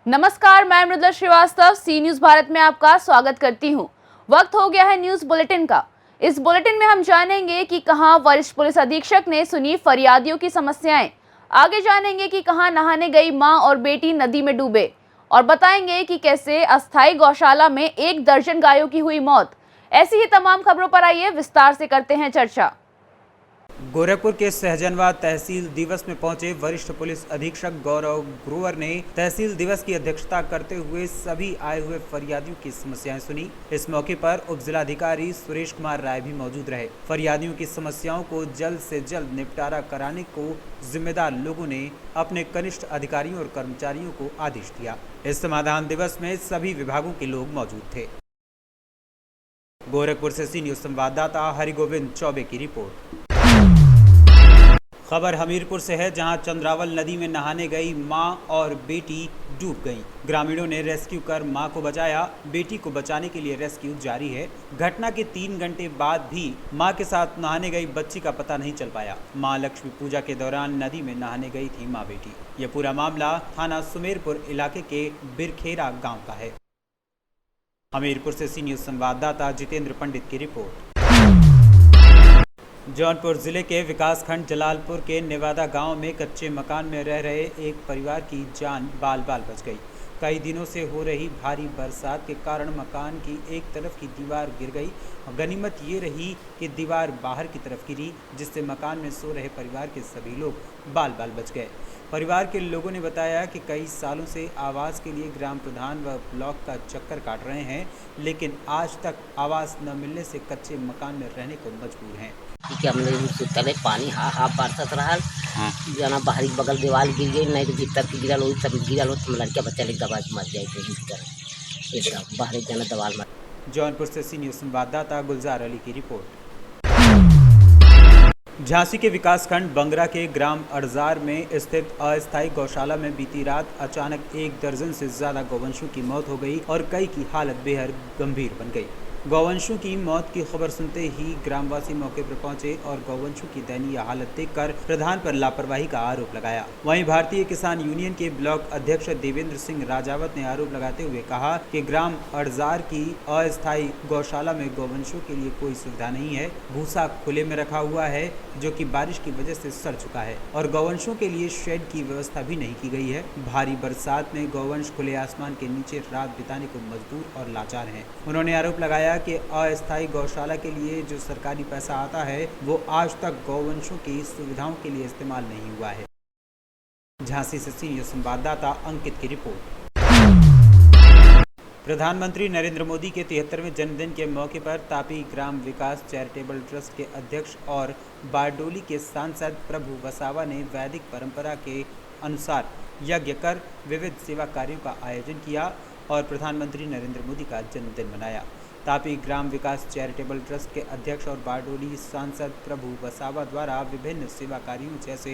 नमस्कार, मैं मृदुला श्रीवास्तव सी न्यूज भारत में आपका स्वागत करती हूं। वक्त हो गया है न्यूज बुलेटिन का। इस बुलेटिन में हम जानेंगे कि कहां वरिष्ठ पुलिस अधीक्षक ने सुनी फरियादियों की समस्याएं। आगे जानेंगे कि कहां नहाने गई मां और बेटी नदी में डूबे, और बताएंगे कि कैसे अस्थायी गौशाला में 1 दर्जन गायों की हुई मौत। ऐसी ही तमाम खबरों पर आइए विस्तार से करते हैं चर्चा। गोरखपुर के सहजनवा तहसील दिवस में पहुंचे वरिष्ठ पुलिस अधीक्षक गौरव ग्रोवर ने तहसील दिवस की अध्यक्षता करते हुए सभी आए हुए फरियादियों की समस्याएं सुनी। इस मौके पर उप जिलाधिकारी सुरेश कुमार राय भी मौजूद रहे। फरियादियों की समस्याओं को जल्द से जल्द निपटारा कराने को जिम्मेदार लोगों ने अपने कनिष्ठ अधिकारियों और कर्मचारियों को आदेश दिया। इस समाधान दिवस में सभी विभागों के लोग मौजूद थे। गोरखपुर से सी न्यूज संवाददाता हरिगोविंद चौबे की रिपोर्ट। खबर हमीरपुर से है, जहां चंद्रावल नदी में नहाने गई मां और बेटी डूब गईं। ग्रामीणों ने रेस्क्यू कर मां को बचाया। बेटी को बचाने के लिए रेस्क्यू जारी है। घटना के 3 घंटे बाद भी मां के साथ नहाने गई बच्ची का पता नहीं चल पाया। मां लक्ष्मी पूजा के दौरान नदी में नहाने गई थी मां बेटी। यह पूरा मामला थाना सुमेरपुर इलाके के बिरखेरा गाँव का है। हमीरपुर से सी न्यूज संवाददाता जितेंद्र पंडित की रिपोर्ट। जौनपुर जिले के विकासखंड जलालपुर के नेवादा गांव में कच्चे मकान में रह रहे एक परिवार की जान बाल बाल बच गई। कई दिनों से हो रही भारी बरसात के कारण मकान की एक तरफ की दीवार गिर गई। गनीमत ये रही कि दीवार बाहर की तरफ गिरी, जिससे मकान में सो रहे परिवार के सभी लोग बाल बाल बच गए। परिवार के लोगों ने बताया कि कई सालों से आवास के लिए ग्राम प्रधान व ब्लॉक का चक्कर काट रहे हैं, लेकिन आज तक आवास न मिलने से कच्चे मकान में रहने को मजबूर हैं। कि हमने तले पानी हाफ बरसत रहा जना बाहरी बगल दीवार गिर गई, नहीं तो भीतर की गिरल हो सब गिरल हो तो लड़के बच्चा लेके दबा के मर जाए भीतर एकदम बाहरी जना दवाल मर। जौनपुर से सी न्यूज संवाददाता गुलजार अली की रिपोर्ट। झांसी के विकासखंड बंगरा के ग्राम अड़जार में स्थित अस्थायी गौशाला में बीती रात अचानक 1 दर्जन से ज्यादा गौवंशों की मौत हो गई और कई की हालत बेहद गंभीर बन गई। गौवंशों की मौत की खबर सुनते ही ग्रामवासी मौके पर पहुंचे और गौवंशों की दयनीय हालत देखकर प्रधान पर लापरवाही का आरोप लगाया। वहीं भारतीय किसान यूनियन के ब्लॉक अध्यक्ष देवेंद्र सिंह राजावत ने आरोप लगाते हुए कहा कि ग्राम अड़जार की अस्थायी गौशाला में गौवंशों के लिए कोई सुविधा नहीं है। भूसा खुले में रखा हुआ है जो कि बारिश की वजह से सड़ चुका है, और गौवंशों के लिए शेड की व्यवस्था भी नहीं की गई है। भारी बरसात में गौवंश खुले आसमान के नीचे रात बिताने को मजबूर और लाचार हैं। उन्होंने आरोप लगाया कि अस्थायी गौशाला के लिए जो सरकारी पैसा आता है वो आज तक गौवंशों की सुविधाओं के लिए इस्तेमाल नहीं हुआ है। झांसी से सीनियर संवाददाता अंकित की रिपोर्ट। प्रधानमंत्री नरेंद्र मोदी के 73वें जन्मदिन के मौके पर तापी ग्राम विकास चैरिटेबल ट्रस्ट के अध्यक्ष और बारडोली के सांसद प्रभु वसावा ने वैदिक परंपरा के अनुसार यज्ञ कर विविध सेवा कार्यों का आयोजन किया और प्रधानमंत्री नरेंद्र मोदी का जन्मदिन मनाया। तापी ग्राम विकास चैरिटेबल ट्रस्ट के अध्यक्ष और बारडोली सांसद प्रभु वसावा द्वारा विभिन्न सेवा कार्यों जैसे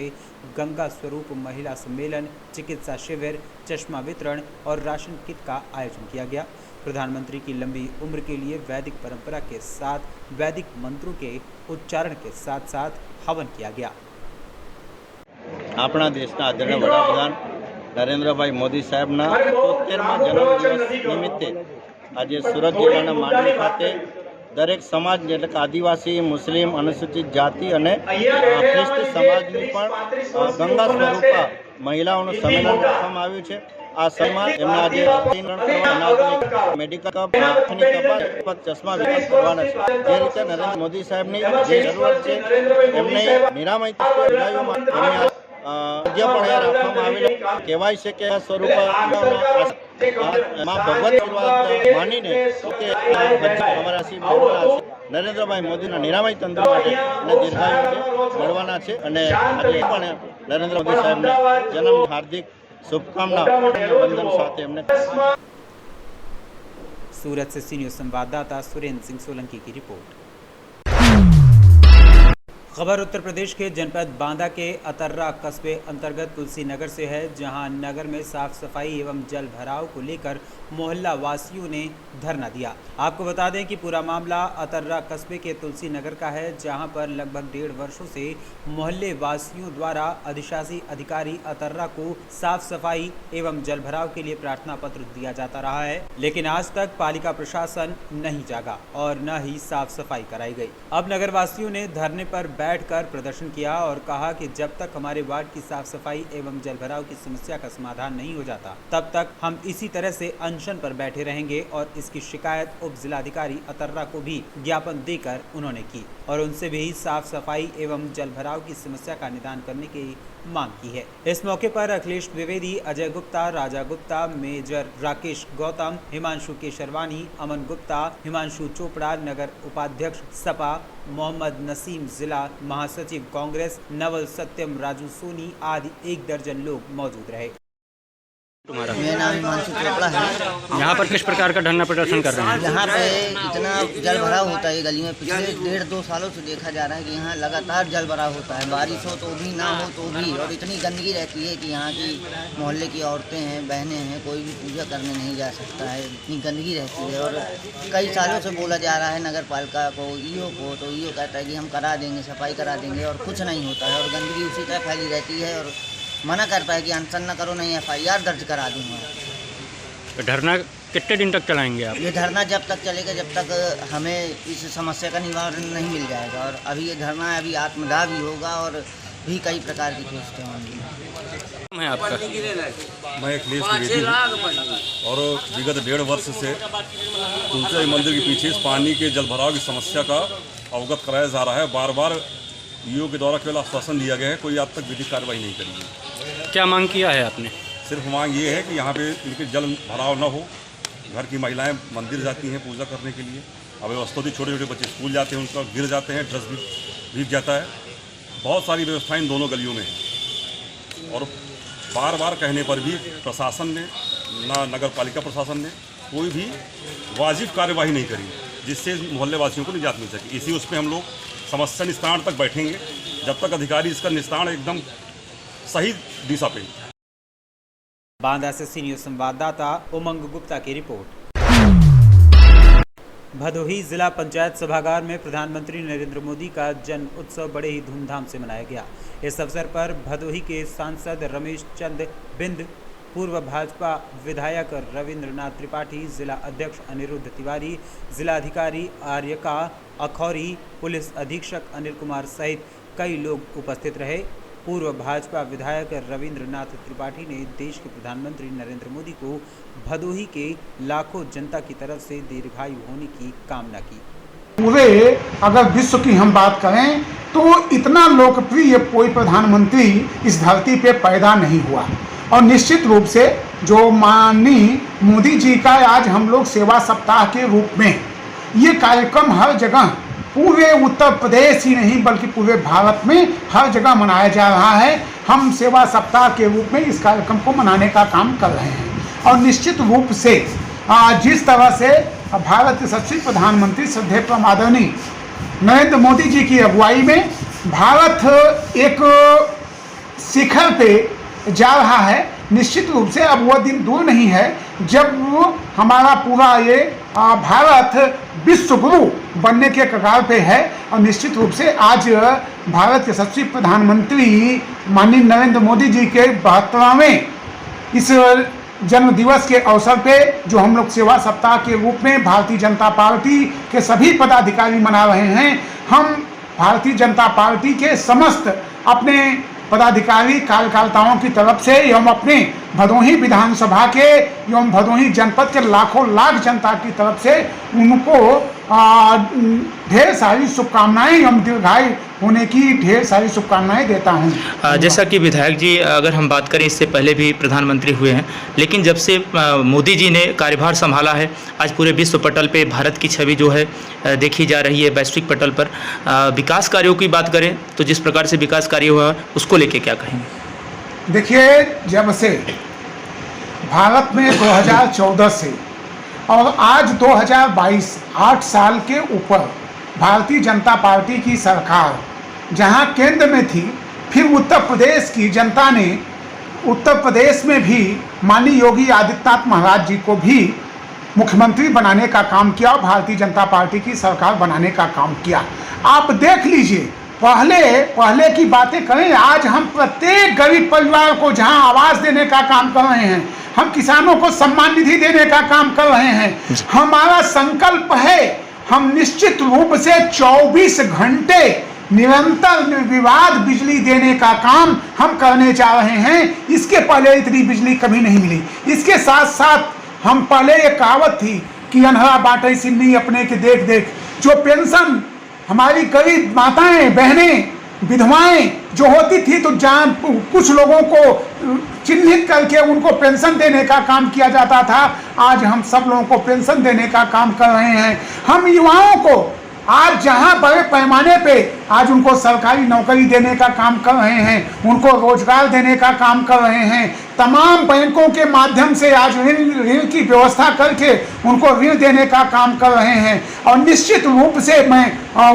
गंगा स्वरूप महिला सम्मेलन, चिकित्सा शिविर, चश्मा वितरण और राशन किट का आयोजन किया गया। प्रधानमंत्री की लंबी उम्र के लिए वैदिक परंपरा के साथ वैदिक मंत्रों के उच्चारण के साथ साथ हवन किया गया। अपना देशना आदरणीय वडाप्रधान नरेंद्रभाई मोदी साहेबना 73मा जन्मदिवस निमित्ते आज सूरत जिल्लाના માંડવી ખાતે દરેક સમાજ એટલે કે આદિવાસી, મુસ્લિમ, અનુસૂચિત જાતિ અને ખ્રિસ્તી સમાજની પણ ગંગા સ્વરૂપા મહિલાઓનું સંમેલન રાખવામાં આવ્યું છે। આ સન્માન એમના આજે અનાજની મેડિકલ કપ, આંખની તપાસ, ચશ્મા વિતરણ કરવાના છે। જે રીતે નરેન્દ્ર મોદી સાહેબની જે જરૂરત છે એમને નિરામય વિધાયોમાં એમને જે પણ એ રાખવામાં આવેલો કહેવાય છે કે સ્વરૂપ माँ भगवत मानीने हमारा श्री नरेंद्रभाई मोदी निरामय तंत्र दीर्घायु મળવાના છે અને આજે પણ નરેન્દ્ર મોદી સાહેબને જન્મ હાર્दिक शुभकामना वंदन साथ एमने। सूरत से सीनियर संवाददाता सुरेंद्र सिंह सोलंकी की रिपोर्ट। खबर उत्तर प्रदेश के जनपद बांदा के अतर्रा कस्बे अंतर्गत तुलसी नगर से है, जहां नगर में साफ सफाई एवं जल भराव को लेकर मोहल्ला वासियों ने धरना दिया। आपको बता दें कि पूरा मामला अतर्रा कस्बे के तुलसी नगर का है, जहां पर लगभग 1.5 वर्षों से मोहल्ले वासियों द्वारा अधिशासी अधिकारी अतर्रा को साफ सफाई एवं जल भराव के लिए प्रार्थना पत्र दिया जाता रहा है, लेकिन आज तक पालिका प्रशासन नहीं जागा और न ही साफ सफाई कराई गई। अब नगर वासियों ने धरने पर बैठकर प्रदर्शन किया और कहा कि जब तक हमारे वार्ड की साफ सफाई एवं जल भराव की समस्या का समाधान नहीं हो जाता, तब तक हम इसी तरह से अनशन पर बैठे रहेंगे और इसकी शिकायत उप जिलाधिकारी अतर्रा को भी ज्ञापन देकर उन्होंने की और उनसे भी साफ सफाई एवं जल भराव की समस्या का निदान करने की मांग की है। इस मौके पर अखिलेश द्विवेदी, अजय गुप्ता, राजा गुप्ता, मेजर राकेश गौतम, हिमांशु केशरवानी, अमन गुप्ता, हिमांशु चोपड़ा, नगर उपाध्यक्ष सपा मोहम्मद नसीम, जिला महासचिव कांग्रेस नवल सत्यम, राजू सोनी आदि 1 दर्जन लोग मौजूद रहे। मेरा नाम हिमांशु चोपड़ा है। यहाँ पर किस प्रकार का धरना प्रदर्शन कर रहे हैं? यहाँ पे इतना जल भराव होता है गली में, पिछले 1.5-2 सालों से देखा जा रहा है कि यहाँ लगातार जल भराव होता है, बारिश हो तो भी ना हो तो भी, और इतनी गंदगी रहती है कि यहाँ की मोहल्ले की औरतें हैं, बहनें हैं, कोई भी पूजा करने नहीं जा सकता है, इतनी गंदगी रहती है। और कई सालों से बोला जा रहा है नगर पालिका को, ईओ को, तो ईओ कहता है कि हम करा देंगे, सफाई करा देंगे, और कुछ नहीं होता है और गंदगी उसी तरह फैली रहती है और मना करता है कि अनशन न करो, नहीं FIR दर्ज करा दूंगा। तो धरना कितने दिन तक चलाएंगे आप? ये धरना जब तक चलेगा जब तक हमें इस समस्या का निवारण नहीं मिल जाएगा। और अभी ये धरना है, अभी आत्मदाह भी होगा और भी कई प्रकार की चीज़ें होंगी। मैं आपका मैं अखिलेश द्विवेदी हूँ और विगत 1.5 वर्ष से तुलसी मंदिर के पीछे इस पानी के जल भराव की समस्या का अवगत कराया जा रहा है। बार बार ईओ के द्वारा केवल आश्वासन दिया गया है, कोई आज तक विधिक कार्रवाई नहीं करी है। क्या मांग किया है आपने? सिर्फ मांग ये है कि यहाँ पे इनके जल भराव न हो। घर की महिलाएं मंदिर जाती हैं पूजा करने के लिए, अव्यवस्था होती, छोटे छोटे बच्चे स्कूल जाते हैं, उनका गिर जाते हैं, ड्रेस भी भीग जाता है। बहुत सारी व्यवस्थाएं इन दोनों गलियों में हैं और बार बार कहने पर भी प्रशासन ने, ना नगर पालिका प्रशासन ने कोई भी वाजिब कार्यवाही नहीं करी जिससे मोहल्ले वासियों को निजात मिल सके। इसी उस पर हम लोग समस्या निस्तारण तक बैठेंगे जब तक अधिकारी इसका निस्तारण एकदम सही दिशा पे। बांदा से सीनियर संवाददाता उमंग गुप्ता की रिपोर्ट। भदोही जिला पंचायत सभागार में प्रधानमंत्री नरेंद्र मोदी का जन्म उत्सव बड़े ही धूमधाम से मनाया गया। इस अवसर पर भदोही के सांसद रमेश चंद बिंद, पूर्व भाजपा विधायक रविंद्रनाथ त्रिपाठी, जिला अध्यक्ष अनिरुद्ध तिवारी, जिलाधिकारी आर्यका अखौरी, पुलिस अधीक्षक अनिल कुमार सहित कई लोग उपस्थित रहे। पूर्व भाजपा विधायक रविंद्रनाथ त्रिपाठी ने देश के प्रधानमंत्री नरेंद्र मोदी को भदोही के लाखों जनता की तरफ से दीर्घायु होने की कामना की। पूरे अगर विश्व की हम बात करें तो इतना लोकप्रिय कोई प्रधानमंत्री इस धरती पे पैदा नहीं हुआ और निश्चित रूप से जो माननीय मोदी जी का आज हम लोग सेवा सप्ताह के रूप में ये कार्यक्रम हर जगह, पूरे उत्तर प्रदेश ही नहीं बल्कि पूरे भारत में हर जगह मनाया जा रहा है। हम सेवा सप्ताह के रूप में इस कार्यक्रम को मनाने का काम कर रहे हैं और निश्चित रूप से जिस तरह से भारत के यशस्वी प्रधानमंत्री श्रद्धेय परम आदरणीय नरेंद्र मोदी जी की अगुवाई में भारत एक शिखर पे जा रहा है, निश्चित रूप से अब वह दिन दूर नहीं है जब हमारा पूरा ये भारत विश्व गुरु बनने के कगार पे है। और निश्चित रूप से आज भारत के यशस्वी प्रधानमंत्री माननीय नरेंद्र मोदी जी के 72वें इस जन्म दिवस के अवसर पे जो हम लोग सेवा सप्ताह के रूप में भारतीय जनता पार्टी के सभी पदाधिकारी मना रहे हैं। हम भारतीय जनता पार्टी के समस्त अपने पदाधिकारी कार्यकर्ताओं की तरफ से एवं अपने भदोही विधानसभा के एवं भदोही जनपद के लाखों लाख जनता की तरफ से उनको ढेर सारी शुभकामनाएं एवं दीर्घायु होने की ढेर सारी शुभकामनाएं देता हूं। जैसा कि विधायक जी, अगर हम बात करें, इससे पहले भी प्रधानमंत्री हुए हैं, लेकिन जब से मोदी जी ने कार्यभार संभाला है, आज पूरे विश्व पटल पे भारत की छवि जो है देखी जा रही है वैश्विक पटल पर। विकास कार्यों की बात करें तो जिस प्रकार से विकास कार्य हुआ उसको लेके क्या कहेंगे? देखिए, जब से भारत में 2014 से और आज 2022 8 साल के ऊपर भारतीय जनता पार्टी की सरकार जहां केंद्र में थी, फिर उत्तर प्रदेश की जनता ने उत्तर प्रदेश में भी माननीय योगी आदित्यनाथ महाराज जी को भी मुख्यमंत्री बनाने का काम किया और भारतीय जनता पार्टी की सरकार बनाने का काम किया। आप देख लीजिए, पहले की बातें करें, आज हम प्रत्येक गरीब परिवार को जहां आवास देने का काम कर रहे हैं, हम किसानों को सम्मान निधि देने का काम कर रहे हैं। हमारा संकल्प है, हम निश्चित रूप से 24 घंटे निरंतर निर्विवाद बिजली देने का काम हम करने जा रहे हैं। इसके पहले इतनी बिजली कभी नहीं मिली। इसके साथ साथ हम पहले एक कहावत थी कि अनहरा बाटे सिन्नी अपने के देख देख, जो पेंशन हमारी गरीब माताएं बहनें विधवाएं जो होती थी, तो जहाँ कुछ लोगों को चिन्हित करके उनको पेंशन देने का काम किया जाता था, आज हम सब लोगों को पेंशन देने का काम कर रहे हैं। हम युवाओं को आज जहां बड़े पैमाने पे आज उनको सरकारी नौकरी देने का काम कर रहे हैं, उनको रोजगार देने का काम कर रहे हैं। तमाम बैंकों के माध्यम से आज ऋण की व्यवस्था करके उनको ऋण देने का काम कर रहे हैं। और निश्चित रूप से मैं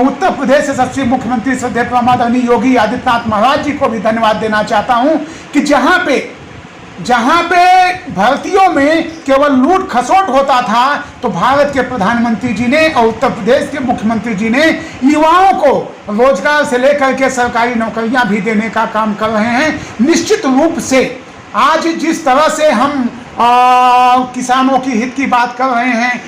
उत्तर प्रदेश से सबसे मुख्यमंत्री श्रद्धेय प्रमादरणीय योगी आदित्यनाथ महाराज जी को भी धन्यवाद देना चाहता हूं कि जहां पे भर्तियों में केवल लूट खसोट होता था, तो भारत के प्रधानमंत्री जी ने और उत्तर प्रदेश के मुख्यमंत्री जी ने युवाओं को रोजगार से लेकर के सरकारी नौकरियां भी देने का काम कर रहे हैं। निश्चित रूप से आज जिस तरह से हम किसानों की हित की बात कर रहे हैं,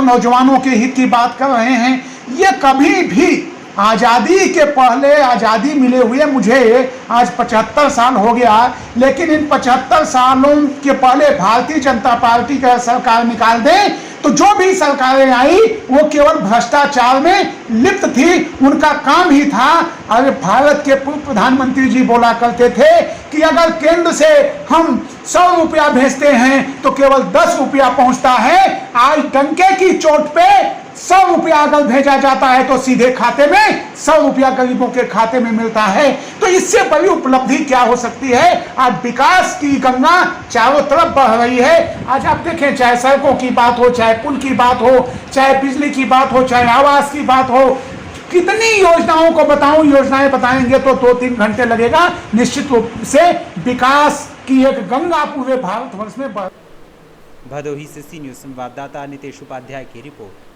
नौजवानों के हित की बात कर रहे हैं, ये कभी भी आज़ादी के पहले, आज़ादी मिले हुए मुझे आज 75 साल हो गया, लेकिन इन 75 सालों के पहले भारतीय जनता पार्टी का सरकार निकाल दें तो जो भी सरकारें आई वो केवल भ्रष्टाचार में लिप्त थी। उनका काम ही था, अरे भारत के पूर्व प्रधानमंत्री जी बोला करते थे कि अगर केंद्र से हम 100 रुपया भेजते हैं तो केवल 10 रुपया पहुंचता है। आज डंके की चोट पे 100 रुपया अगर भेजा जाता है तो सीधे खाते में 100 रुपया गरीबों के खाते में मिलता है। तो इससे बड़ी उपलब्धि क्या हो सकती है। आज विकास की गंगा चारों तरफ बह रही है। आज आप देखें, चाहे सड़कों की बात हो, चाहे पुल की बात हो, चाहे बिजली की बात हो, चाहे आवास की बात हो, कितनी योजनाओं को बताऊं, योजनाएं बताएंगे तो 2-3 घंटे लगेगा। निश्चित रूप से विकास की एक गंगा पूरे भारतवर्ष में बह। भदोही से सी न्यूज़ संवाददाता नितेश उपाध्याय की रिपोर्ट।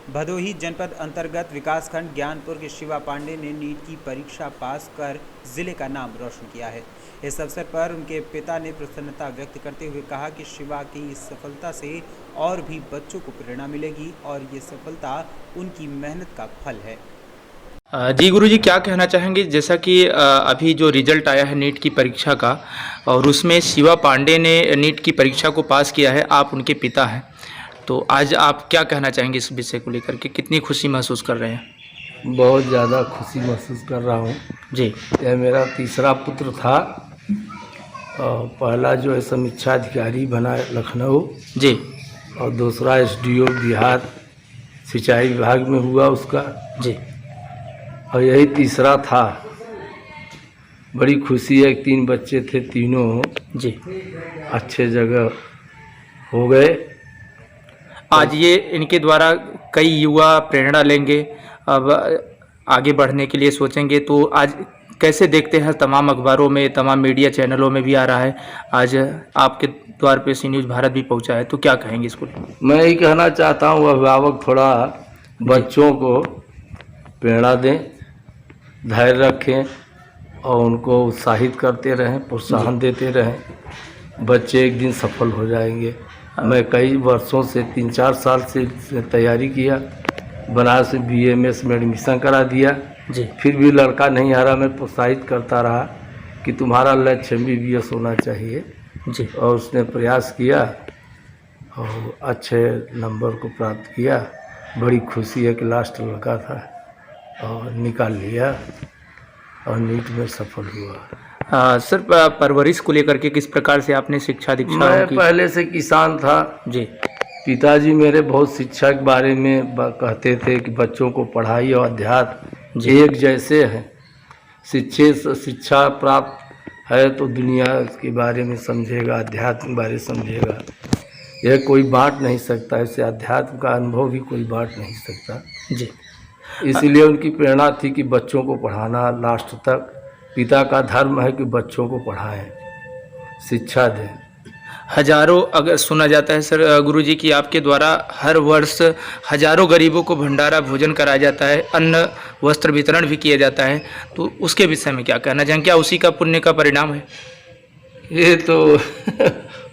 भदोही जनपद अंतर्गत विकासखंड ज्ञानपुर के शिवा पांडे ने नीट की परीक्षा पास कर जिले का नाम रोशन किया है। इस अवसर पर उनके पिता ने प्रसन्नता व्यक्त करते हुए कहा कि शिवा की इस सफलता से और भी बच्चों को प्रेरणा मिलेगी और ये सफलता उनकी मेहनत का फल है। जी गुरुजी, क्या कहना चाहेंगे, जैसा कि अभी जो रिजल्ट आया है नीट की परीक्षा का और उसमें शिवा पांडे ने नीट की परीक्षा को पास किया है, आप उनके पिता हैं, तो आज आप क्या कहना चाहेंगे इस विषय को लेकर के, कितनी खुशी महसूस कर रहे हैं? बहुत ज़्यादा खुशी महसूस कर रहा हूँ जी। यह मेरा तीसरा पुत्र था और पहला जो है समीक्षा अधिकारी बना लखनऊ जी, और दूसरा SDO बिहार सिंचाई विभाग में हुआ उसका जी, और यही तीसरा था। बड़ी खुशी है, 3 बच्चे थे, तीनों जी अच्छे जगह हो गए। आज ये इनके द्वारा कई युवा प्रेरणा लेंगे, अब आगे बढ़ने के लिए सोचेंगे, तो आज कैसे देखते हैं, तमाम अखबारों में, तमाम मीडिया चैनलों में भी आ रहा है, आज आपके द्वार पे सी न्यूज़ भारत भी पहुंचा है, तो क्या कहेंगे इसको? मैं यही कहना चाहता हूँ, अभिभावक थोड़ा बच्चों को प्रेरणा दें, धैर्य रखें और उनको उत्साहित करते रहें, प्रोत्साहन देते रहें। बच्चे एक दिन सफल हो जाएंगे। मैं कई वर्षों से 3-4 साल से तैयारी किया, बनारस में BMS में एडमिशन करा दिया जी, फिर भी लड़का नहीं आ रहा। मैं प्रोत्साहित करता रहा कि तुम्हारा लक्ष्य MBBS होना चाहिए जी, और उसने प्रयास किया और अच्छे नंबर को प्राप्त किया। बड़ी खुशी है कि लास्ट लड़का था और निकाल लिया और नीट में सफल हुआ। सर, परवरिश को लेकर के किस प्रकार से आपने शिक्षा दीक्षा मैं की? पहले से किसान था जी, पिताजी मेरे बहुत शिक्षा के बारे में कहते थे कि बच्चों को पढ़ाई और अध्यात्म एक जैसे हैं। शिक्षा प्राप्त है तो दुनिया के बारे में समझेगा, अध्यात्म के बारे में समझेगा। यह कोई बांट नहीं सकता, ऐसे अध्यात्म का अनुभव भी कोई बांट नहीं सकता। जी। इसलिए उनकी प्रेरणा थी कि बच्चों को पढ़ाना लास्ट तक। पिता का धर्म है कि बच्चों को पढ़ाएं, शिक्षा दें। हजारों, अगर सुना जाता है सर गुरुजी कि आपके द्वारा हर वर्ष हजारों गरीबों को भंडारा भोजन कराया जाता है, अन्न वस्त्र वितरण भी किया जाता है, तो उसके विषय में क्या कहना चाहेंगे? क्या उसी का पुण्य का परिणाम है? ये तो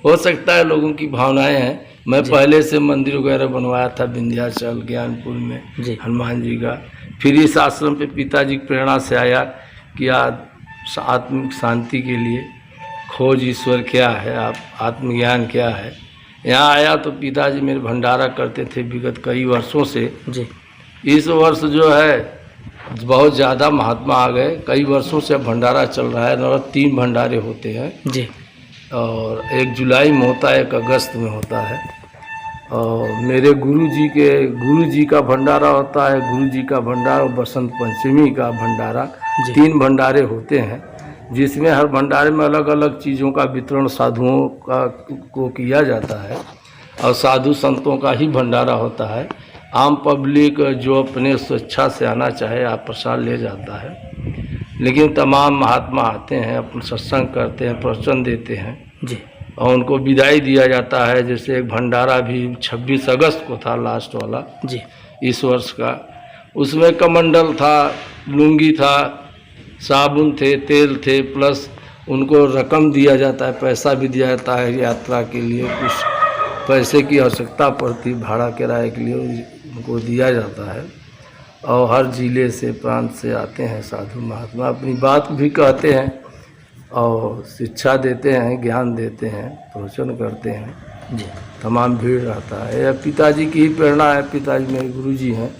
हो सकता है, लोगों की भावनाएं हैं। मैं पहले से मंदिर वगैरह बनवाया था विंध्याचल ज्ञानपुर में जी। हनुमान जी का। फिर इस आश्रम पे पिताजी की प्रेरणा से आया कि आत्मिक शांति के लिए खोज ईश्वर क्या है, आप आत्मज्ञान क्या है। यहाँ आया तो पिताजी मेरे भंडारा करते थे विगत कई वर्षों से जी। इस वर्ष जो है बहुत ज़्यादा महात्मा आ गए। कई वर्षों से भंडारा चल रहा है, लगभग 3 भंडारे होते हैं जी। और 1 जुलाई में होता है, 1 अगस्त में होता है। और मेरे गुरुजी का भंडारा होता है, गुरुजी का भंडारा और बसंत पंचमी का भंडारा, 3 भंडारे होते हैं, जिसमें हर भंडारे में अलग अलग चीज़ों का वितरण साधुओं को किया जाता है और साधु संतों का ही भंडारा होता है। आम पब्लिक जो अपने स्वेच्छा से आना चाहे आप प्रसाद ले जाता है, लेकिन तमाम महात्मा आते हैं, अपना सत्संग करते हैं, प्रवचन देते हैं जी। और उनको विदाई दिया जाता है। जैसे एक भंडारा भी 26 अगस्त को था, लास्ट वाला जी इस वर्ष का। उसमें कमंडल था, लुंगी था, साबुन थे, तेल थे, प्लस उनको रकम दिया जाता है, पैसा भी दिया जाता है। यात्रा के लिए कुछ पैसे की आवश्यकता पड़ती, भाड़ा किराए के लिए उनको दिया जाता है। और हर जिले से प्रांत से आते हैं साधु महात्मा, अपनी बात भी कहते हैं और शिक्षा देते हैं, ज्ञान देते हैं, प्रवचन करते हैं जी। तमाम भीड़ रहता है। यह पिताजी की ही प्रेरणा है। पिताजी मेरे गुरुजी हैं।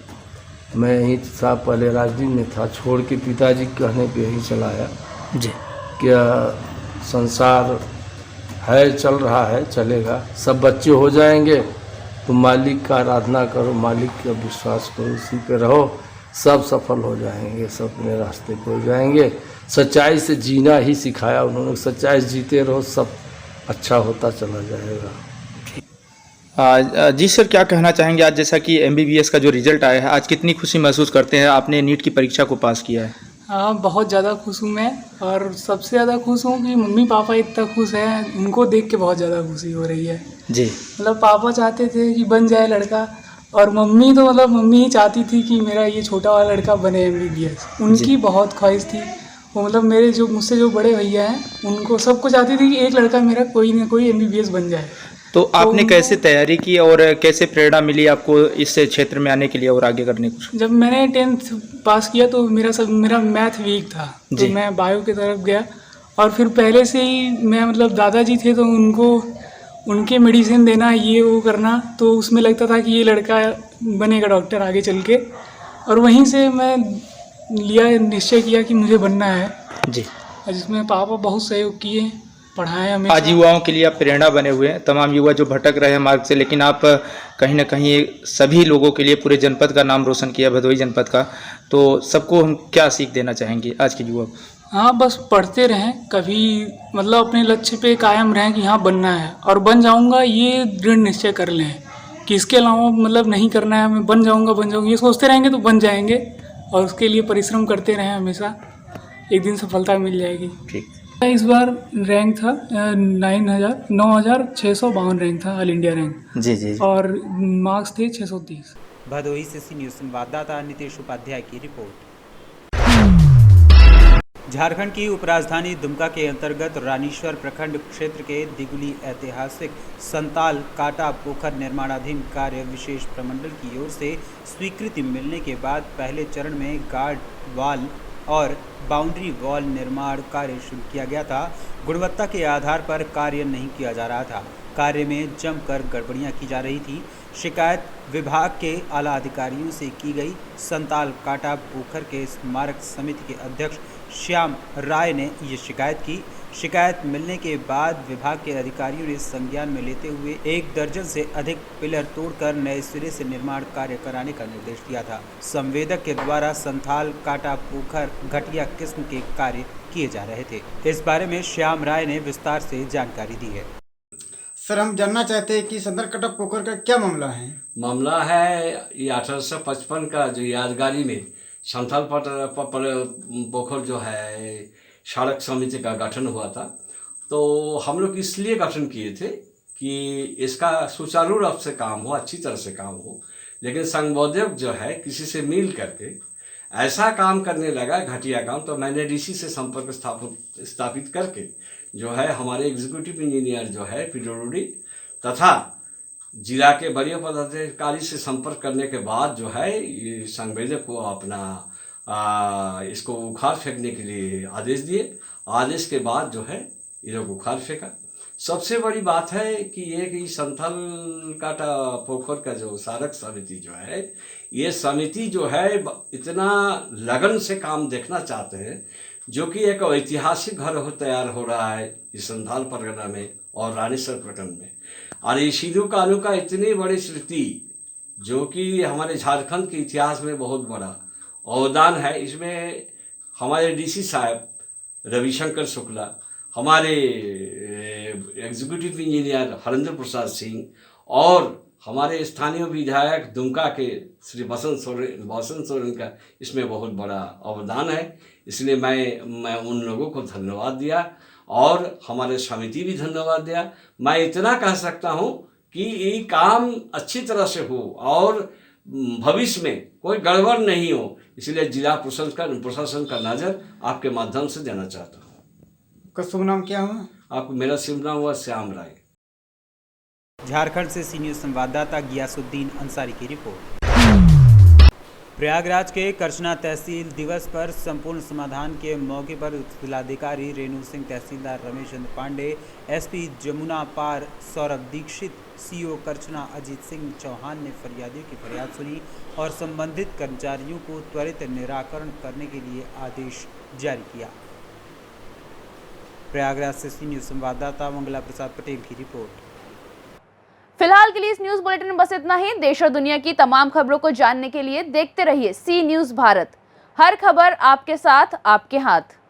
मैं यहीं साहब पहले राजनीति में था, छोड़ के पिताजी के कहने पे यहीं चला आया जी। क्या संसार है, चल रहा है, चलेगा, सब बच्चे हो जाएंगे, तुम मालिक का आराधना करो, मालिक का विश्वास करो, उसी पे रहो, सब सफल हो जाएंगे, सब अपने रास्ते पे हो जाएंगे। सच्चाई से जीना ही सिखाया उन्होंने, सच्चाई से जीते रहो, सब अच्छा होता चला जाएगा। जी सर, क्या कहना चाहेंगे आज जैसा कि MBBS का जो रिजल्ट आया है, आज कितनी खुशी महसूस करते हैं? आपने नीट की परीक्षा को पास किया है। हाँ, बहुत ज़्यादा खुश हूँ मैं, और सबसे ज़्यादा खुश हूँ कि मम्मी पापा इतना खुश हैं, उनको देख के बहुत ज़्यादा खुशी हो रही है जी। मतलब पापा चाहते थे कि बन जाए लड़का, और मम्मी तो मतलब मम्मी ही चाहती थी कि मेरा ये छोटा वाला लड़का बने MBBS। उनकी बहुत ख्वाहिश थी वो, मतलब मेरे जो मुझसे जो बड़े भैया हैं उनको सबको चाहती थी कि एक लड़का मेरा कोई ना कोई MBBS बन जाए। तो आपने कैसे तैयारी की और कैसे प्रेरणा मिली आपको इस क्षेत्र में आने के लिए और आगे करने की? जब मैंने 10th पास किया तो मेरा मैथ वीक था, तो मैं बायो की तरफ गया। और फिर पहले से ही मैं मतलब दादाजी थे तो उनके मेडिसिन देना, ये वो करना, तो उसमें लगता था कि ये लड़का बनेगा डॉक्टर आगे चल के। और वहीं से मैं निश्चय किया कि मुझे बनना है जी। जिसमें पापा बहुत सहयोग किए, पढ़ाए हमें। आज युवाओं के लिए आप प्रेरणा बने हुए हैं, तमाम युवा जो भटक रहे हैं मार्ग से, लेकिन आप कहीं ना कहीं सभी लोगों के लिए पूरे जनपद का नाम रोशन किया, भदोही जनपद का। तो सबको हम क्या सीख देना चाहेंगे आज के युवा को? हाँ, बस पढ़ते रहें, कभी मतलब अपने लक्ष्य पे कायम रहें कि हाँ बनना है और बन जाऊंगा, ये दृढ़ निश्चय कर लें कि इसके अलावा मतलब नहीं करना है, मैं बन जाऊंगा, ये सोचते रहेंगे तो बन जाएंगे। और उसके लिए परिश्रम करते रहें हमेशा, एक दिन सफलता मिल जाएगी। ठीक। इस बार रैंक था 9652 रैंक था, ऑल इंडिया रैंक जी जी। और मार्क्स थे 630। भदोही से सी न्यूज़ संवाददाता नितेश उपाध्याय की रिपोर्ट। झारखंड की उपराजधानी दुमका के अंतर्गत रानीश्वर प्रखंड क्षेत्र के दिगुली ऐतिहासिक संताल काटा पोखर निर्माणाधीन कार्य विशेष प्रमंडल की ओर से स्वीकृति मिलने के बाद पहले चरण में गार्ड वाल और बाउंड्री वॉल निर्माण कार्य शुरू किया गया था। गुणवत्ता के आधार पर कार्य नहीं किया जा रहा था, कार्य में जमकर गड़बड़ियां की जा रही थी। शिकायत विभाग के आला अधिकारियों से की गई। संताल काटा पोखर के स्मारक समिति के अध्यक्ष श्याम राय ने ये शिकायत की। शिकायत मिलने के बाद विभाग के अधिकारियों ने संज्ञान में लेते हुए 1 दर्जन से अधिक पिलर तोड़कर नए सिरे से निर्माण कार्य कराने का निर्देश दिया था। संवेदक के द्वारा संथाल काटा पोखर घटिया किस्म के कार्य किए जा रहे थे। इस बारे में श्याम राय ने विस्तार से जानकारी दी है। सर हम जानना चाहते हैं कि संदरकटा पोखर का क्या मामला है? मामला है ये 1855 का जो यादगारी में संथाल पोखर जो है सड़क समिति का गठन हुआ था। तो हम लोग इसलिए गठन किए थे कि इसका सुचारू रूप से काम हो, अच्छी तरह से काम हो। लेकिन संघबोधक जो है किसी से मिल करके ऐसा काम करने लगा घटिया काम, तो मैंने डीसी से संपर्क स्थापित करके जो है हमारे एग्जीक्यूटिव इंजीनियर जो है पीडब्ल्यूडी तथा जिला के वरीय पदाधिकारी से संपर्क करने के बाद जो है ये संवेदक को अपना इसको उखाड़ फेंकने के लिए आदेश दिए। आदेश के बाद जो है ये लोग उखाड़ फेंका। सबसे बड़ी बात है कि ये कि संथाल काटा पोखर का जो सारक समिति जो है, ये समिति जो है इतना लगन से काम देखना चाहते हैं, जो कि एक ऐतिहासिक घर तैयार हो रहा है इस संथाल परगना में और रानीसर प्रखंड में। और ये सिद्धू कानू का इतनी बड़ी स्मृति जो कि हमारे झारखंड के इतिहास में बहुत बड़ा अवदान है। इसमें हमारे डीसी साहब रविशंकर शुक्ला, हमारे एग्जीक्यूटिव इंजीनियर हरेंद्र प्रसाद सिंह और हमारे स्थानीय विधायक दुमका के श्री बसंत सोरेन का इसमें बहुत बड़ा अवदान है। इसलिए मैं उन लोगों को धन्यवाद दिया और हमारे समिति भी धन्यवाद दिया। मैं इतना कह सकता हूँ कि ये काम अच्छी तरह से हो और भविष्य में कोई गड़बड़ नहीं हो, इसलिए जिला प्रशासन का नज़र आपके माध्यम से देना चाहता हूँ। आपका शुभ नाम क्या हुआ? आपको मेरा शुभ नाम हुआ श्याम राय। झारखंड से सी न्यूज़ संवाददाता गियासुद्दीन अंसारी की रिपोर्ट। प्रयागराज के करछना तहसील दिवस पर संपूर्ण समाधान के मौके पर जिलाधिकारी रेणु सिंह, तहसीलदार रमेश चंद्र पांडे, एसपी जमुना पार सौरभ दीक्षित, सीओ करछना अजीत सिंह चौहान ने फरियादियों की फरियाद सुनी और संबंधित कर्मचारियों को त्वरित निराकरण करने के लिए आदेश जारी किया। प्रयागराज से सी न्यूज़ संवाददाता मंगला प्रसाद पटेल की रिपोर्ट। फिलहाल के लिए इस न्यूज बुलेटिन में बस इतना ही। देश और दुनिया की तमाम खबरों को जानने के लिए देखते रहिए सी न्यूज भारत। हर खबर आपके साथ, आपके हाथ।